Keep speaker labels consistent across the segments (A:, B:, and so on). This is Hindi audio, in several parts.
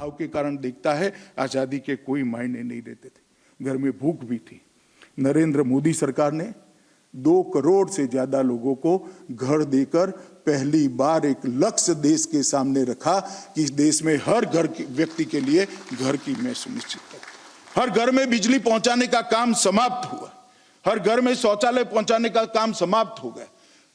A: भाव के कारण देखता है, आजादी के कोई मायने नहीं रहते थे। घर में भूख भी थी। नरेंद्र मोदी सरकार ने 2 करोड़ से ज्यादा लोगों को घर देकर पहली बार एक लक्ष्य देश के सामने रखा कि इस देश में हर घर व्यक्ति के लिए घर की मैं सुनिश्चित करूं। हर घर में बिजली पहुंचाने का काम समाप्त हुआ। हर घर में शौचालय पहुंचाने का काम समाप्त हो गया।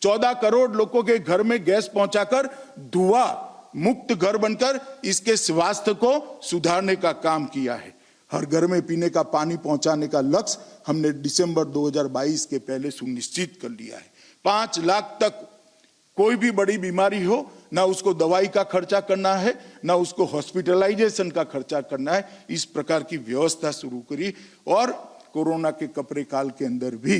A: 14 करोड़ लोगों के घर में गैस पहुंचाकर धुआं मुक्त घर बनकर इसके स्वास्थ्य को सुधारने का काम किया है। हर घर में पीने का पानी पहुंचाने का लक्ष्य हमने दिसंबर 2022 के पहले सुनिश्चित कर लिया है। 5 लाख तक कोई भी बड़ी बीमारी हो, ना उसको दवाई का खर्चा करना है, ना उसको हॉस्पिटलाइजेशन का खर्चा करना है। इस प्रकार की व्यवस्था शुरू करी और कोरोना के कपरे काल के अंदर भी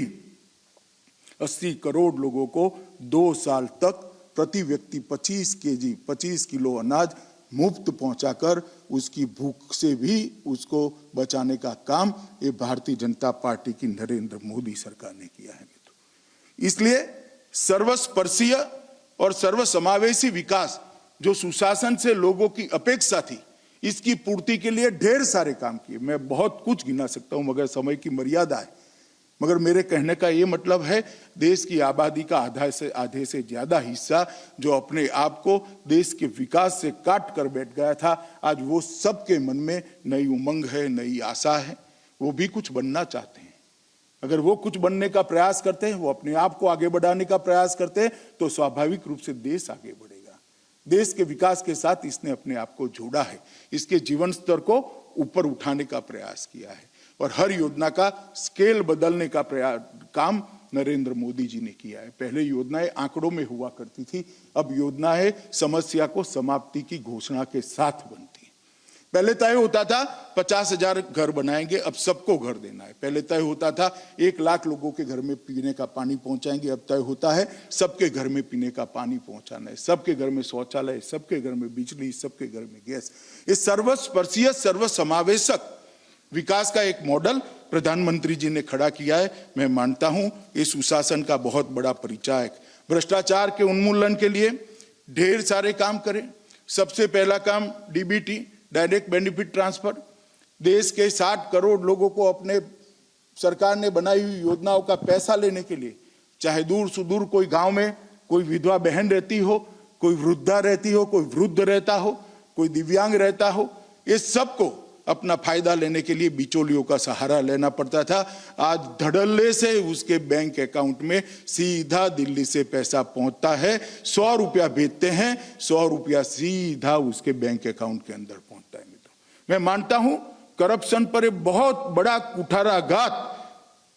A: 80 करोड़ लोगों को 2 साल तक प्रति व्यक्ति 25 किलो अनाज मुफ्त पहुंचाकर उसकी भूख से भी उसको बचाने का काम ये भारतीय जनता पार्टी की नरेंद्र मोदी सरकार ने किया है। इसलिए सर्वस्पर्शीय और सर्वसमावेशी विकास जो सुशासन से लोगों की अपेक्षा थी, इसकी पूर्ति के लिए ढेर सारे काम किए। मैं बहुत कुछ गिना सकता हूं मगर समय की मर्यादा है। मगर मेरे कहने का ये मतलब है, देश की आबादी का आधे से ज्यादा हिस्सा जो अपने आप को देश के विकास से काट कर बैठ गया था, आज वो सबके मन में नई उमंग है, नई आशा है। वो भी कुछ बनना चाहते हैं। अगर वो कुछ बनने का प्रयास करते हैं, वो अपने आप को आगे बढ़ाने का प्रयास करते हैं, तो स्वाभाविक रूप से देश आगे बढ़ेगा। देश के विकास के साथ इसने अपने आप को जोड़ा है, इसके जीवन स्तर को ऊपर उठाने का प्रयास किया है और हर योजना का स्केल बदलने का काम नरेंद्र मोदी जी ने किया है। पहले योजनाएं आंकड़ों में हुआ करती थी, अब योजनाएं समस्या को समाप्ति की घोषणा के साथ बनती है। पहले तय होता था 50,000 घर बनाएंगे, अब सबको घर देना है। पहले तय होता था 1 लाख लोगों के घर में पीने का पानी पहुंचाएंगे, अब तय होता है सबके घर में पीने का पानी पहुंचाना है, सबके घर में शौचालय, सबके घर में बिजली, सबके घर में गैस। ये सर्वस्पर्शीय सर्वसमावेशक विकास का एक मॉडल प्रधानमंत्री जी ने खड़ा किया है। मैं मानता हूं ये सुशासन का बहुत बड़ा परिचायक। भ्रष्टाचार के उन्मूलन के लिए ढेर सारे काम करें। सबसे पहला काम डीबीटी, डायरेक्ट बेनिफिट ट्रांसफर। देश के 60 करोड़ लोगों को अपने सरकार ने बनाई हुई योजनाओं का पैसा लेने के लिए, चाहे दूर सुदूर कोई गांव में कोई विधवा बहन रहती हो, कोई वृद्धा रहती हो, कोई वृद्ध रहता हो, कोई दिव्यांग रहता हो, ये सबको अपना फायदा लेने के लिए बिचौलियों का सहारा लेना पड़ता था। आज धड़ल्ले से उसके बैंक अकाउंट में सीधा दिल्ली से पैसा पहुंचता है। 100 रुपया भेजते हैं, 100 रुपया सीधा उसके बैंक अकाउंट के अंदर पहुंचता है। मित्रों, मैं मानता हूं करप्शन पर एक बहुत बड़ा कुठाराघात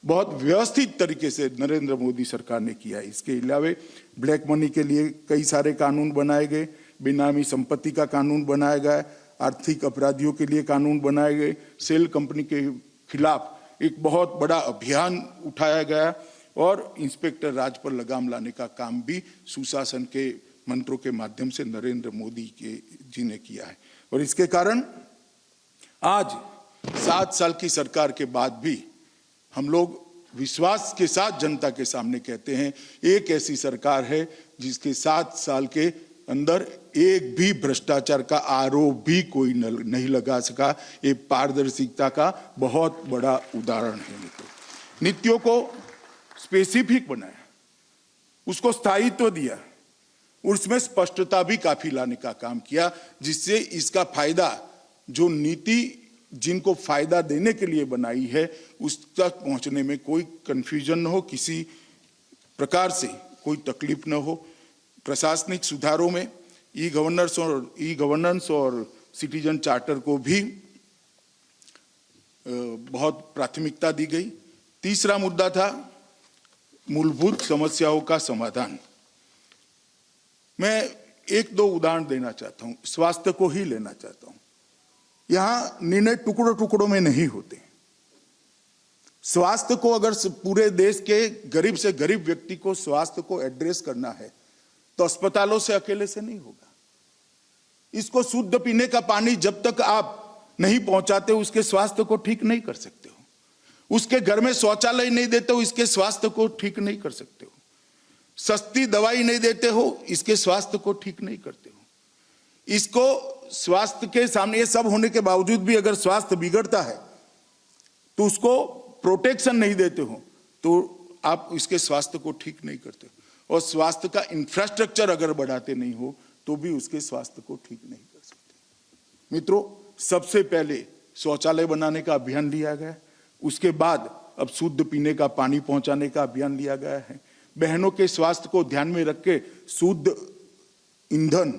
A: बहुत व्यवस्थित तरीके से नरेंद्र मोदी सरकार ने किया है। इसके अलावा ब्लैक मनी के लिए कई सारे कानून बनाए गए, बेनामी संपत्ति का कानून बनाया गया, आर्थिक अपराधियों के लिए कानून बनाए गए, सेल कंपनी के खिलाफ एक बहुत बड़ा अभियान उठाया गया और इंस्पेक्टर राज पर लगाम लाने का काम भी सुशासन के मंत्रों के माध्यम से नरेंद्र मोदी जी ने किया है। और इसके कारण आज 7 साल की सरकार के बाद भी हम लोग विश्वास के साथ जनता के सामने कहते हैं, एक ऐसी सरकार है जिसके 7 साल के अंदर एक भी भ्रष्टाचार का आरोप भी कोई नहीं लगा सका। ये पारदर्शिता का बहुत बड़ा उदाहरण है। नीतियों को स्पेसिफिक बनाया, उसको स्थायित्व दिया, उसमें स्पष्टता भी काफी लाने का काम किया, जिससे इसका फायदा जो नीति जिनको फायदा देने के लिए बनाई है उस तक पहुंचने में कोई कंफ्यूजन न हो, किसी प्रकार से कोई तकलीफ न हो। प्रशासनिक सुधारों में ई गवर्नेंस और सिटीजन चार्टर को भी बहुत प्राथमिकता दी गई। तीसरा मुद्दा था मूलभूत समस्याओं का समाधान। मैं 1-2 उदाहरण देना चाहता हूं, स्वास्थ्य को ही लेना चाहता हूं। यहां निर्णय टुकड़ों टुकड़ों में नहीं होते। स्वास्थ्य को अगर पूरे देश के गरीब से गरीब व्यक्ति को स्वास्थ्य को एड्रेस करना है तो अस्पतालों से अकेले से नहीं होगा। इसको शुद्ध पीने का पानी जब तक आप नहीं पहुंचाते उसके स्वास्थ्य को ठीक नहीं कर सकते हो। उसके घर में शौचालय नहीं देते हो, इसके स्वास्थ्य को ठीक नहीं कर सकते हो। सस्ती दवाई नहीं देते हो, इसके स्वास्थ्य को ठीक नहीं करते हो। इसको स्वास्थ्य के सामने, ये सब होने के बावजूद भी अगर स्वास्थ्य बिगड़ता है तो उसको प्रोटेक्शन नहीं देते हो तो आप इसके स्वास्थ्य को ठीक नहीं करते, और स्वास्थ्य का इंफ्रास्ट्रक्चर अगर बढ़ाते नहीं हो तो भी उसके स्वास्थ्य को ठीक नहीं कर सकते। मित्रों, सबसे पहले शौचालय बनाने का अभियान लिया गया, उसके बाद अब शुद्ध पीने का पानी पहुंचाने का अभियान लिया गया है। बहनों के स्वास्थ्य को ध्यान में रख के शुद्ध ईंधन,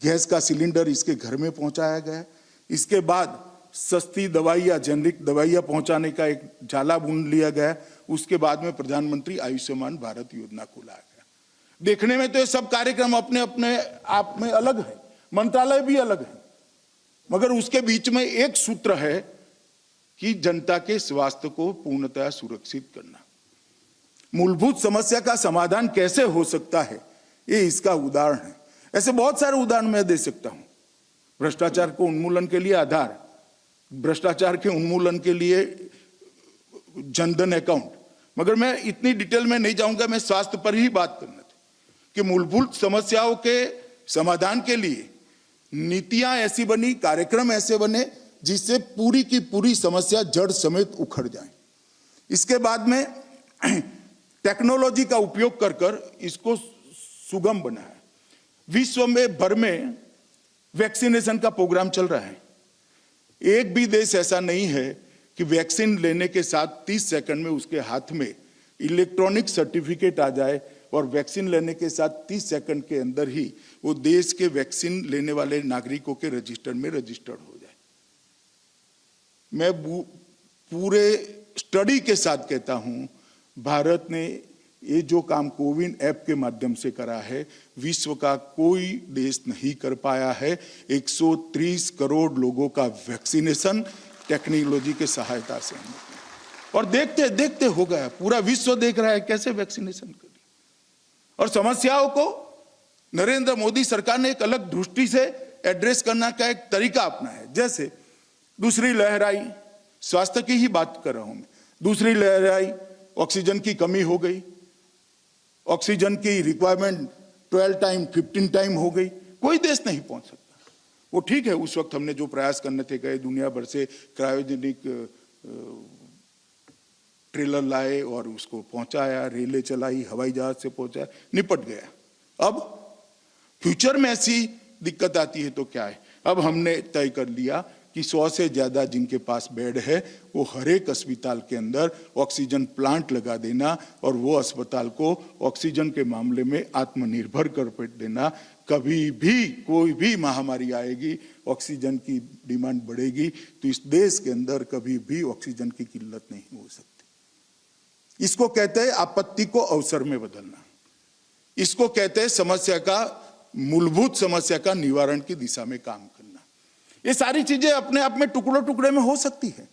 A: गैस का सिलेंडर इसके घर में पहुंचाया गया। इसके बाद सस्ती दवाइयाँ, जेनरिक दवाइयाँ पहुंचाने का एक जाला बुन लिया गया। उसके बाद में प्रधानमंत्री आयुष्मान भारत योजना को लाया गया। देखने में तो ये सब कार्यक्रम अपने अपने आप में अलग है, मंत्रालय भी अलग है, मगर उसके बीच में एक सूत्र है कि जनता के स्वास्थ्य को पूर्णतः सुरक्षित करना। मूलभूत समस्या का समाधान कैसे हो सकता है, ये इसका उदाहरण है। ऐसे बहुत सारे उदाहरण मैं दे सकता हूं। भ्रष्टाचार को उन्मूलन के लिए आधार, भ्रष्टाचार के उन्मूलन के लिए जनधन अकाउंट, मगर मैं इतनी डिटेल में नहीं जाऊंगा। मैं स्वास्थ्य पर ही बात करना था कि मूलभूत समस्याओं के समाधान के लिए नीतियां ऐसी बनी, कार्यक्रम ऐसे बने जिससे पूरी की पूरी समस्या जड़ समेत उखड़ जाए। इसके बाद में टेक्नोलॉजी का उपयोग कर कर इसको सुगम बनाया। विश्व में भर में वैक्सीनेशन का प्रोग्राम चल रहा है। एक भी देश ऐसा नहीं है कि वैक्सीन लेने के साथ 30 सेकंड में उसके हाथ में इलेक्ट्रॉनिक सर्टिफिकेट आ जाए और वैक्सीन लेने के साथ 30 सेकंड के अंदर ही वो देश के वैक्सीन लेने वाले नागरिकों के रजिस्टर में रजिस्टर्ड हो जाए। मैं पूरे स्टडी के साथ कहता हूं, भारत ने ये जो काम कोविन ऐप के माध्यम से करा है, विश्व का कोई देश नहीं कर पाया है। 130 करोड़ लोगों का वैक्सीनेशन टेक्नोलॉजी के सहायता से, और देखते देखते हो गया। पूरा विश्व देख रहा है कैसे वैक्सीनेशन करी। और समस्याओं को नरेंद्र मोदी सरकार ने एक अलग दृष्टि से एड्रेस करना का एक तरीका अपना है। जैसे दूसरी लहर आई, स्वास्थ्य की ही बात कर रहा हूं मैं, दूसरी लहर आई, ऑक्सीजन की कमी हो गई, ऑक्सीजन की रिक्वायरमेंट 12 टाइम 15 टाइम हो गई, कोई देश नहीं पहुंच सकता। वो ठीक है, उस वक्त हमने जो प्रयास करने थे गए, दुनिया भर से क्रायोजेनिक ट्रेलर लाए और उसको पहुंचाया, रेलें चलाई, हवाई जहाज से पहुंचाया, निपट गया। अब फ्यूचर में ऐसी दिक्कत आती है तो क्या है। अब हमने तय कर लिया कि 100 से ज्यादा जिनके पास बेड है वो हर एक अस्पताल के अंदर ऑक्सीजन प्लांट लगा देना और वो अस्पताल को ऑक्सीजन के मामले में आत्मनिर्भर कर देना। कभी भी कोई भी महामारी आएगी, ऑक्सीजन की डिमांड बढ़ेगी तो इस देश के अंदर कभी भी ऑक्सीजन की किल्लत नहीं हो सकती। इसको कहते हैं आपत्ति को अवसर में बदलना। इसको कहते हैं समस्या का, मूलभूत समस्या का निवारण की दिशा में काम करना। ये सारी चीजें अपने आप में टुकड़े टुकड़े में हो सकती है,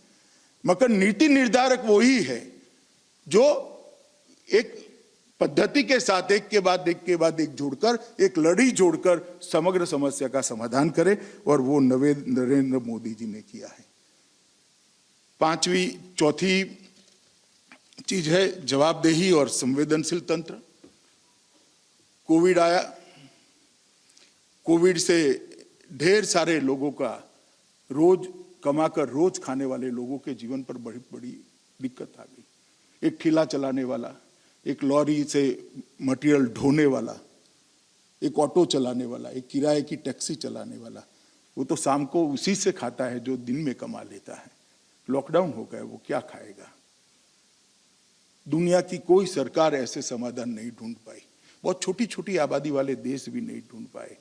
A: मगर नीति निर्धारक वही है जो एक पद्धति के साथ एक के बाद एक जोड़कर, एक लड़ी जोड़कर समग्र समस्या का समाधान करे, और वो नरेंद्र मोदी जी ने किया है। चौथी चीज है जवाबदेही और संवेदनशील तंत्र। कोविड आया, कोविड से ढेर सारे लोगों का, रोज कमाकर रोज खाने वाले लोगों के जीवन पर बड़ी बड़ी दिक्कत आ गई। एक ठेला चलाने वाला, एक लॉरी से मटेरियल ढोने वाला, एक ऑटो चलाने वाला, एक किराए की टैक्सी चलाने वाला, वो तो शाम को उसी से खाता है जो दिन में कमा लेता है। लॉकडाउन हो गया, वो क्या खाएगा। दुनिया की कोई सरकार ऐसे समाधान नहीं ढूंढ पाई। बहुत छोटी छोटी आबादी वाले देश भी नहीं ढूंढ पाए।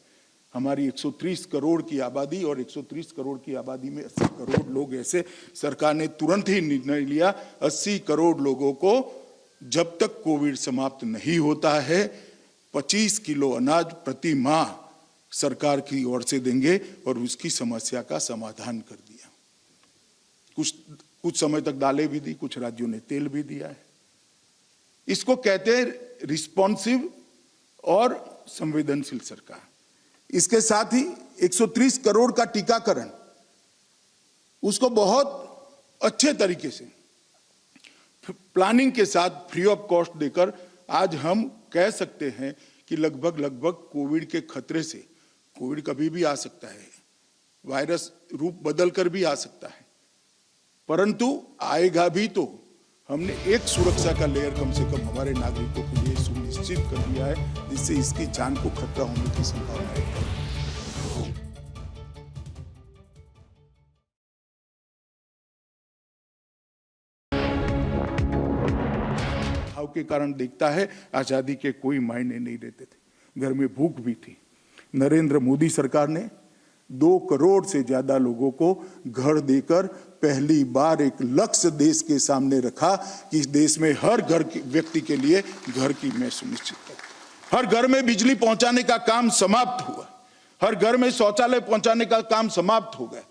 A: हमारी 130 करोड़ की आबादी, और 130 करोड़ की आबादी में 80 करोड़ लोग ऐसे, सरकार ने तुरंत ही निर्णय लिया 80 करोड़ लोगों को जब तक कोविड समाप्त नहीं होता है 25 किलो अनाज प्रति माह सरकार की ओर से देंगे, और उसकी समस्या का समाधान कर दिया। कुछ समय तक दालें भी दी, कुछ राज्यों ने तेल भी दिया है। इसको कहते हैं रिस्पॉन्सिव और संवेदनशील सरकार। इसके साथ ही 130 करोड़ का टीकाकरण, उसको बहुत अच्छे तरीके से प्लानिंग के साथ फ्री ऑफ कॉस्ट देकर आज हम कह सकते हैं कि लगभग कोविड के खतरे से कोविड कभी भी आ सकता है, वायरस रूप बदलकर भी आ सकता है, परंतु आएगा भी तो हमने एक सुरक्षा का लेयर कम से कम हमारे नागरिकों के लिए सुनिश्चित कर दिया है, जिससे इसकी जान को खतरा होने की संभावना है। भाव के कारण देखता है आजादी के कोई मायने नहीं रहते थे, घर में भूख भी थी। नरेंद्र मोदी सरकार ने 2 करोड़ से ज्यादा लोगों को घर देकर पहली बार एक लक्ष्य देश के सामने रखा कि इस देश में हर घर के व्यक्ति के लिए घर की मैं सुनिश्चित करूं। हर घर में बिजली पहुंचाने का काम समाप्त हुआ, हर घर में शौचालय पहुंचाने का काम समाप्त हो गया।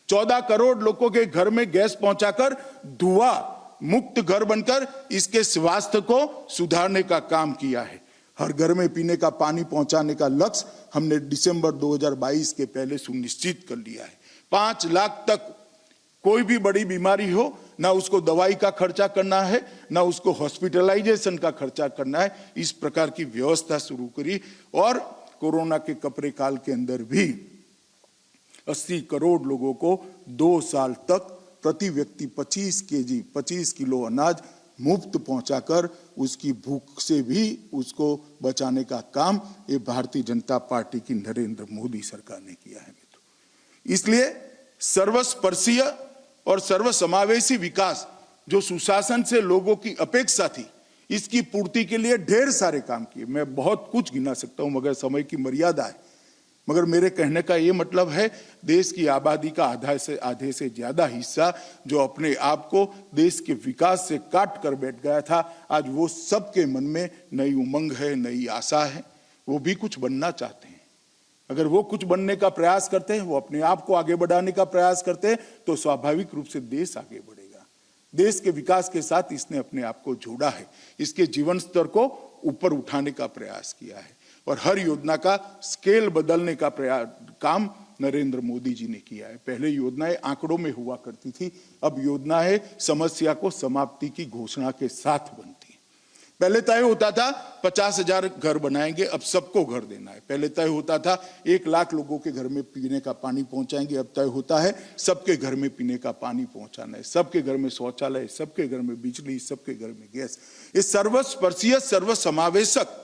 A: 14 करोड़ लोगों के घर में गैस पहुंचाकर धुआं मुक्त घर बनकर इसके स्वास्थ्य को सुधारने का काम किया है। हर घर में पीने का पानी पहुंचाने का लक्ष्य हमने दिसंबर 2022 के पहले सुनिश्चित कर लिया है। 5 लाख तक कोई भी बड़ी बीमारी हो, ना उसको दवाई का खर्चा करना है, ना उसको हॉस्पिटलाइजेशन का खर्चा करना है, इस प्रकार की व्यवस्था शुरू करी। और कोरोना के कपरे काल के अंदर भी 80 करोड़ लोगों को 2 साल तक प्रति व्यक्ति 25 किलो अनाज मुफ्त पहुंचाकर उसकी भूख से भी उसको बचाने का काम ये भारतीय जनता पार्टी की नरेंद्र मोदी सरकार ने किया है। इसलिए सर्वस्पर्शीय और सर्वसमावेशी विकास जो सुशासन से लोगों की अपेक्षा थी, इसकी पूर्ति के लिए ढेर सारे काम किए। मैं बहुत कुछ गिना सकता हूं मगर समय की मर्यादा है। मगर मेरे कहने का ये मतलब है, देश की आबादी का आधे से ज्यादा हिस्सा जो अपने आप को देश के विकास से काट कर बैठ गया था, आज वो सबके मन में नई उमंग है, नई आशा है। वो भी कुछ बनना चाहते हैं। अगर वो कुछ बनने का प्रयास करते हैं, वो अपने आप को आगे बढ़ाने का प्रयास करते हैं, तो स्वाभाविक रूप से देश आगे बढ़ेगा। देश के विकास के साथ इसने अपने आप को जोड़ा है, इसके जीवन स्तर को ऊपर उठाने का प्रयास किया है और हर योजना का स्केल बदलने का काम नरेंद्र मोदी जी ने किया है। पहले योजनाएं आंकड़ों में हुआ करती थी, अब योजनाएं समस्या को समाप्ति की घोषणा के साथ बनती है। पहले तय होता था 50,000 घर बनाएंगे, अब सबको घर देना है। पहले तय होता था 1 लाख लोगों के घर में पीने का पानी पहुंचाएंगे, अब तय होता है सबके घर में पीने का पानी पहुंचाना है, सबके घर में शौचालय, सबके घर में बिजली, सबके घर में गैस। ये सर्वस्पर्शीय सर्वसमावेशक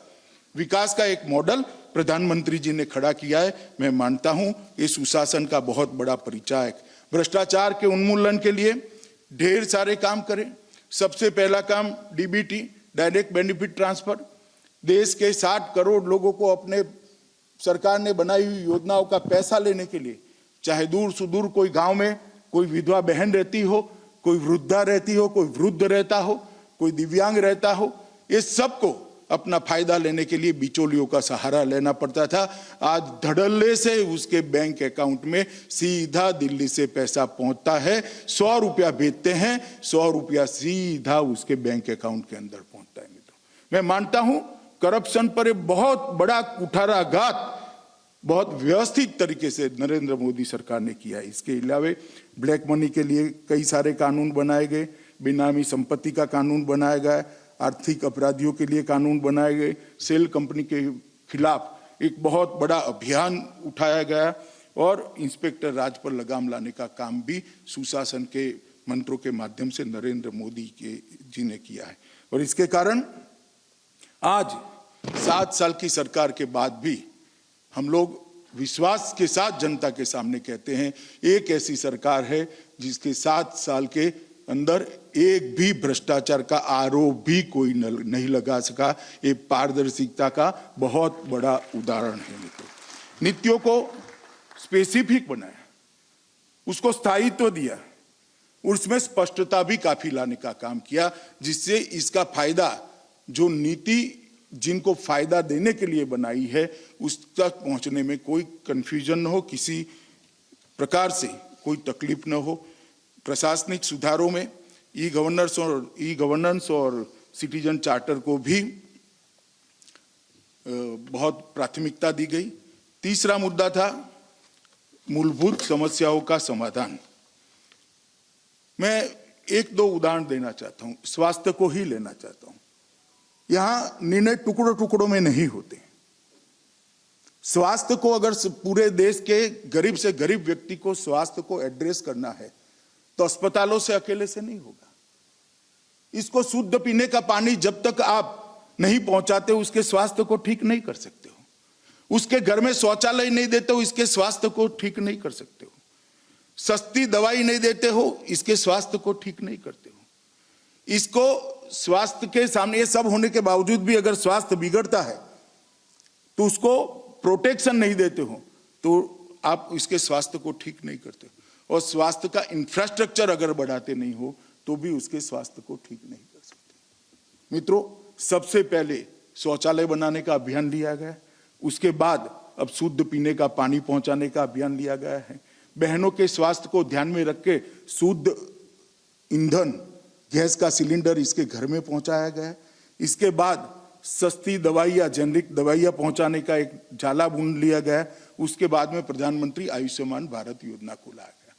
A: विकास का एक मॉडल प्रधानमंत्री जी ने खड़ा किया है। मैं मानता हूं ये सुशासन का बहुत बड़ा परिचायक। भ्रष्टाचार के उन्मूलन के लिए ढेर सारे काम करें। सबसे पहला काम डीबीटी, डायरेक्ट बेनिफिट ट्रांसफर। देश के 60 करोड़ लोगों को अपने सरकार ने बनाई हुई योजनाओं का पैसा लेने के लिए, चाहे दूर सुदूर कोई गांव में कोई विधवा बहन रहती हो, कोई वृद्धा रहती हो, कोई वृद्ध रहता हो, कोई दिव्यांग रहता हो, ये सबको अपना फायदा लेने के लिए बिचौलियों का सहारा लेना पड़ता था। आज धड़ल्ले से उसके बैंक अकाउंट में सीधा दिल्ली से पैसा पहुंचता है। 100 रुपया भेजते हैं, 100 रुपया सीधा उसके बैंक अकाउंट के अंदर पहुंचता है। मैं मानता हूं करप्शन पर एक बहुत बड़ा कुठाराघात बहुत व्यवस्थित तरीके से नरेंद्र मोदी सरकार ने किया है। इसके अलावा ब्लैक मनी के लिए कई सारे कानून बनाए गए, बेनामी संपत्ति का कानून बनाया गया, आर्थिक अपराधियों के लिए कानून बनाए गए, सेल कंपनी के खिलाफ एक बहुत बड़ा अभियान उठाया गया और इंस्पेक्टर राज पर लगाम लाने का काम भी सुशासन के मंत्रों के माध्यम से नरेंद्र मोदी जी ने किया है। और इसके कारण आज 7 साल की सरकार के बाद भी हम लोग विश्वास के साथ जनता के सामने कहते हैं, एक ऐसी सरकार है जिसके 7 साल के अंदर एक भी भ्रष्टाचार का आरोप भी कोई नहीं लगा सका। ये पारदर्शिता का बहुत बड़ा उदाहरण है। नीतियों को स्पेसिफिक बनाया, उसको स्थायित्व दिया, उसमें स्पष्टता भी काफी लाने का काम किया, जिससे इसका फायदा जो नीति जिनको फायदा देने के लिए बनाई है उस तक पहुंचने में कोई कंफ्यूजन न हो, किसी प्रकार से कोई तकलीफ न हो। प्रशासनिक सुधारों में ई गवर्नेंस और सिटीजन चार्टर को भी बहुत प्राथमिकता दी गई। तीसरा मुद्दा था मूलभूत समस्याओं का समाधान। मैं 1-2 उदाहरण देना चाहता हूं, स्वास्थ्य को ही लेना चाहता हूं। यहां निर्णय टुकड़ों टुकड़ों में नहीं होते। स्वास्थ्य को अगर पूरे देश के गरीब से गरीब व्यक्ति को स्वास्थ्य को एड्रेस करना है तो अस्पतालों से अकेले से नहीं होगा। इसको शुद्ध पीने का पानी जब तक आप नहीं पहुंचाते उसके स्वास्थ्य को ठीक नहीं कर सकते हो। उसके घर में शौचालय नहीं देते हो, इसके स्वास्थ्य को ठीक नहीं कर सकते हो। सस्ती दवाई नहीं देते हो, इसके स्वास्थ्य को ठीक नहीं करते हो। इसको स्वास्थ्य के सामने ये सब होने के बावजूद भी अगर स्वास्थ्य बिगड़ता है तो उसको प्रोटेक्शन नहीं देते हो तो आप इसके स्वास्थ्य को ठीक नहीं करते हो। और स्वास्थ्य का इंफ्रास्ट्रक्चर अगर बढ़ाते नहीं हो तो भी उसके स्वास्थ्य को ठीक नहीं कर सकते। मित्रों, सबसे पहले शौचालय बनाने का अभियान लिया गया, उसके बाद अब शुद्ध पीने का पानी पहुंचाने का अभियान लिया गया है। बहनों के स्वास्थ्य को ध्यान में रख के शुद्ध ईंधन गैस का सिलेंडर इसके घर में पहुंचाया गया है। इसके बाद सस्ती दवाई या जेनरिक दवाइयां पहुंचाने का एक जाला बुन लिया गया। उसके बाद में प्रधानमंत्री आयुष्मान भारत योजना को लाया गया।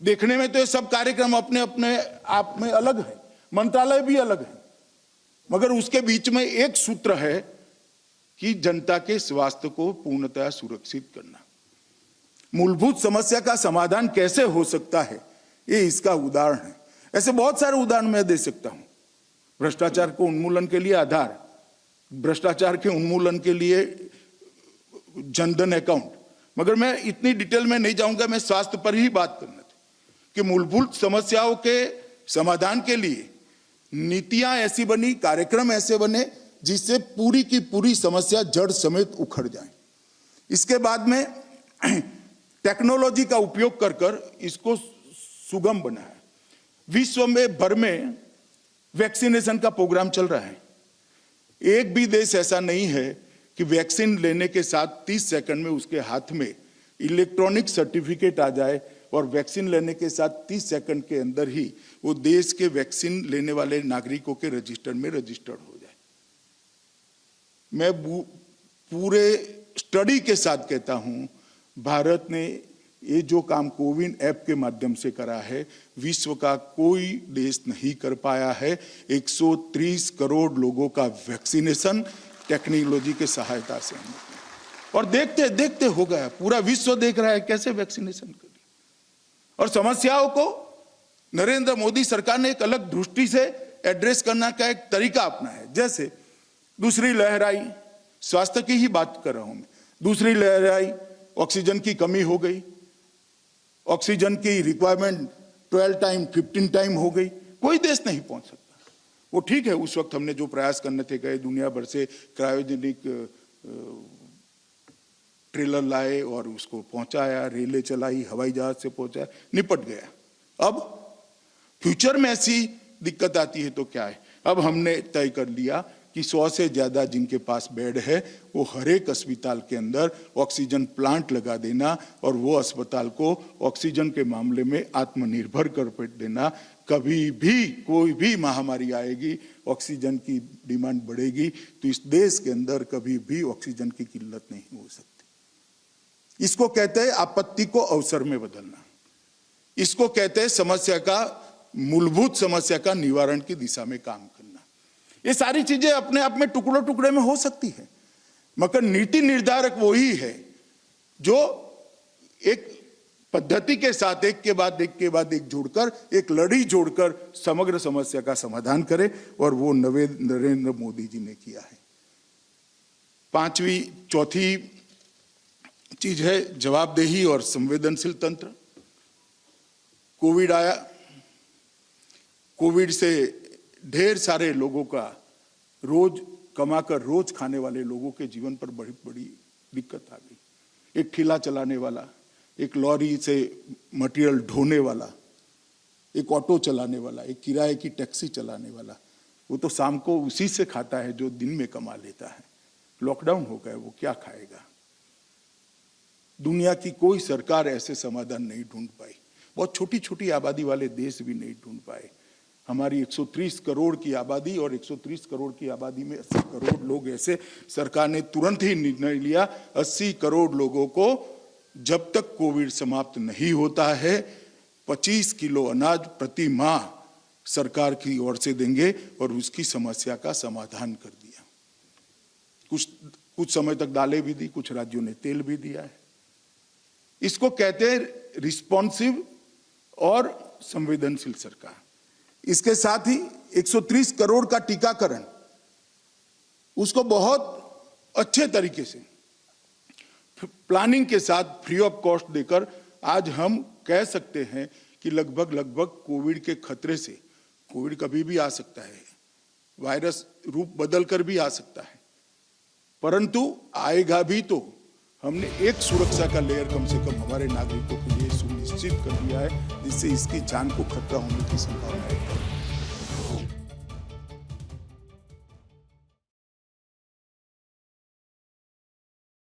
A: देखने में तो ये सब कार्यक्रम अपने अपने आप में अलग है, मंत्रालय भी अलग है, मगर उसके बीच में एक सूत्र है कि जनता के स्वास्थ्य को पूर्णतः सुरक्षित करना। मूलभूत समस्या का समाधान कैसे हो सकता है, ये इसका उदाहरण है। ऐसे बहुत सारे उदाहरण मैं दे सकता हूं। भ्रष्टाचार को उन्मूलन के लिए आधार, भ्रष्टाचार के उन्मूलन के लिए जनधन अकाउंट, मगर मैं इतनी डिटेल में नहीं जाऊंगा। मैं स्वास्थ्य पर ही बात करना था कि मूलभूत समस्याओं के समाधान के लिए नीतियां ऐसी बनी, कार्यक्रम ऐसे बने जिससे पूरी की पूरी समस्या जड़ समेत उखड़ जाए। इसके बाद में टेक्नोलॉजी का उपयोग कर कर इसको सुगम बनाया। विश्व में भर में वैक्सीनेशन का प्रोग्राम चल रहा है। एक भी देश ऐसा नहीं है कि वैक्सीन लेने के साथ 30 सेकंड में उसके हाथ में इलेक्ट्रॉनिक सर्टिफिकेट आ जाए और वैक्सीन लेने के साथ 30 सेकंड के अंदर ही वो देश के वैक्सीन लेने वाले नागरिकों के रजिस्टर में रजिस्टर्ड हो जाए। मैं पूरे स्टडी के साथ कहता हूं, भारत ने ये जो काम कोविन ऐप के माध्यम से करा है, विश्व का कोई देश नहीं कर पाया है। 130 करोड़ लोगों का वैक्सीनेशन टेक्नोलॉजी के सहायता से और देखते देखते हो गया। पूरा विश्व देख रहा है कैसे वैक्सीनेशन करी। और समस्याओं को नरेंद्र मोदी सरकार ने एक अलग दृष्टि से एड्रेस करना का एक तरीका अपनाया है। जैसे दूसरी लहर आई, स्वास्थ्य की ही बात कर रहा हूं मैं। दूसरी लहर आई, ऑक्सीजन की कमी हो गई, ऑक्सीजन की रिक्वायरमेंट 12 टाइम 15 टाइम हो गई, कोई देश नहीं पहुंच सकता। वो ठीक है, उस वक्त हमने जो प्रयास करने थे गए, दुनिया भर से क्रायोजेनिक ट्रेलर लाए और उसको पहुंचाया, रेलें चलाई, हवाई जहाज से पहुंचाया, निपट गया। अब फ्यूचर में ऐसी दिक्कत आती है तो क्या है। अब हमने तय कर लिया कि 100 से ज्यादा जिनके पास बेड है वो हर एक अस्पताल के अंदर ऑक्सीजन प्लांट लगा देना और वो अस्पताल को ऑक्सीजन के मामले में आत्मनिर्भर कर देना। कभी भी कोई भी महामारी आएगी, ऑक्सीजन की डिमांड बढ़ेगी तो इस देश के अंदर कभी भी ऑक्सीजन की किल्लत नहीं हो सकती। इसको कहते हैं आपत्ति को अवसर में बदलना। इसको कहते हैं समस्या का, मूलभूत समस्या का निवारण की दिशा में काम करना। ये सारी चीजें अपने आप में टुकड़े टुकड़े में हो सकती है, मगर नीति निर्धारक वही है जो एक पद्धति के साथ एक के बाद एक जोड़कर, एक लड़ी जोड़कर समग्र समस्या का समाधान करे, और वो नरेंद्र मोदी जी ने किया है। चौथी चीज है जवाबदेही और संवेदनशील तंत्र। कोविड आया, कोविड से ढेर सारे लोगों का, रोज कमाकर रोज खाने वाले लोगों के जीवन पर बड़ी बड़ी दिक्कत आ गई। एक ठेला चलाने वाला, एक लॉरी से मटेरियल ढोने वाला, एक ऑटो चलाने वाला, एक किराए की टैक्सी चलाने वाला, वो तो शाम को उसी से खाता है जो दिन में कमा लेता है। लॉकडाउन हो गया, वो क्या खाएगा। दुनिया की कोई सरकार ऐसे समाधान नहीं ढूंढ पाई। बहुत छोटी छोटी आबादी वाले देश भी नहीं ढूंढ पाए। हमारी 130 करोड़ की आबादी, और 130 करोड़ की आबादी में 80 करोड़ लोग ऐसे, सरकार ने तुरंत ही निर्णय लिया 80 करोड़ लोगों को जब तक कोविड समाप्त नहीं होता है 25 किलो अनाज प्रति माह सरकार की ओर से देंगे, और उसकी समस्या का समाधान कर दिया। कुछ कुछ समय तक दालें भी दी, कुछ राज्यों ने तेल भी दिया है। इसको कहते हैं रिस्पॉन्सिव और संवेदनशील सरकार। इसके साथ ही 130 करोड़ का टीकाकरण, उसको बहुत अच्छे तरीके से प्लानिंग के साथ फ्री ऑफ कॉस्ट देकर आज हम कह सकते हैं कि लगभग कोविड के खतरे से, कोविड कभी भी आ सकता है, वायरस रूप बदलकर भी आ सकता है, परंतु आएगा भी तो हमने एक सुरक्षा का लेयर कम से कम हमारे नागरिकों के लिए सुनिश्चित कर दिया है, जिससे इसकी जान को खतरा होने की संभावना है।